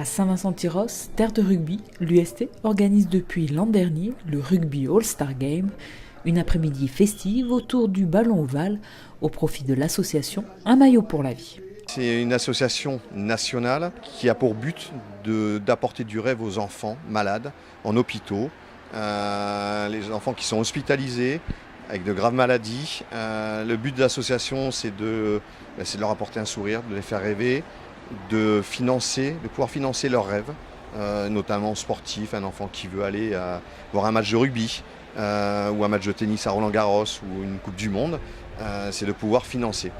À Saint-Vincent-Tyrosse, terre de rugby, l'UST organise depuis l'an dernier le Rugby All-Star Game, une après-midi festive autour du ballon ovale au profit de l'association Un maillot pour la vie. C'est une association nationale qui a pour but d'apporter du rêve aux enfants malades en hôpitaux, les enfants qui sont hospitalisés avec de graves maladies. Le but de l'association, c'est de leur apporter un sourire, de les faire rêver, de pouvoir financer leurs rêves, notamment sportifs, un enfant qui veut aller voir un match de rugby ou un match de tennis à Roland-Garros ou une Coupe du Monde, c'est de pouvoir financer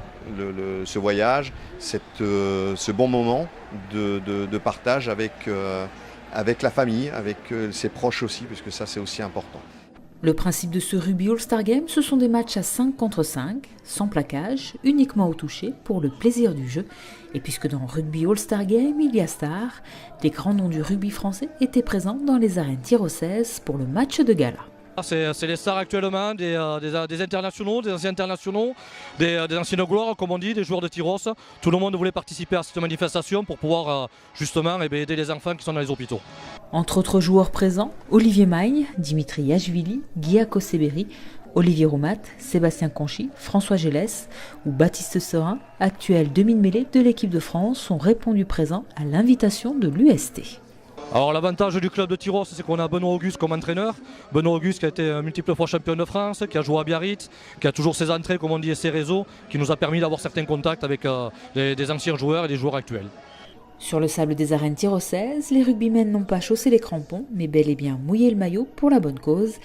ce voyage, ce bon moment de partage avec la famille, avec ses proches aussi, puisque ça c'est aussi important. Le principe de ce Rugby All-Star Game, ce sont des matchs à 5 contre 5, sans plaquage, uniquement au toucher, pour le plaisir du jeu. Et puisque dans Rugby All-Star Game, il y a stars, des grands noms du rugby français étaient présents dans les arènes tyrossaises pour le match de gala. C'est les stars actuellement, des internationaux, des anciens internationaux, des anciennes gloires, comme on dit, des joueurs de Tyrosse. Tout le monde voulait participer à cette manifestation pour pouvoir justement aider les enfants qui sont dans les hôpitaux. Entre autres joueurs présents, Olivier Magne, Dimitri Yachvili, Guy Koseberi, Olivier Roumat, Sébastien Conchy, François Gélès ou Baptiste Serin, actuels demi-mêlée de l'équipe de France, ont répondu présents à l'invitation de l'UST. Alors l'avantage du club de Tyrosse, c'est qu'on a Benoît Auguste comme entraîneur. Benoît Auguste qui a été multiple fois champion de France, qui a joué à Biarritz, qui a toujours ses entrées, comme on dit, et ses réseaux, qui nous a permis d'avoir certains contacts avec des anciens joueurs et des joueurs actuels. Sur le sable des arènes tyrossaises, les rugbymen n'ont pas chaussé les crampons, mais bel et bien mouillé le maillot pour la bonne cause,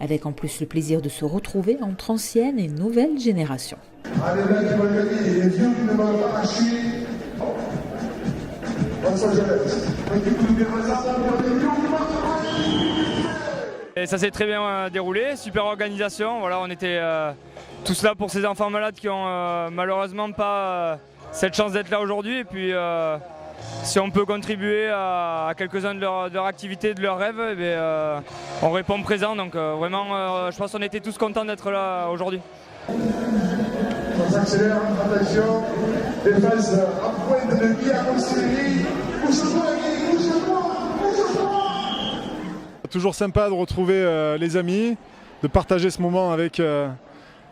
avec en plus le plaisir de se retrouver entre anciennes et nouvelles générations. Allez, mec, il va gagner, les vieux qui ne veulent pas lâcher. Et ça s'est très bien déroulé, super organisation. Voilà, on était tous là pour ces enfants malades qui ont malheureusement pas cette chance d'être là aujourd'hui. Et puis si on peut contribuer à quelques-uns de leur activité, de leurs rêves, eh bien, on répond présent. Donc vraiment, je pense qu'on était tous contents d'être là aujourd'hui. On s'accélère, attention, défense à pointe de Guy Koseberi. Toujours sympa de retrouver les amis, de partager ce moment avec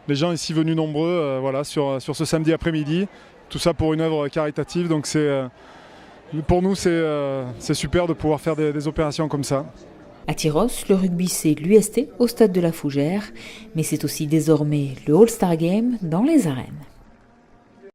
les gens ici venus nombreux voilà, sur ce samedi après-midi. Tout ça pour une œuvre caritative, donc pour nous c'est super de pouvoir faire des opérations comme ça. À Tyrosse, le rugby c'est l'UST au stade de la Fougère, mais c'est aussi désormais le All-Star Game dans les arènes.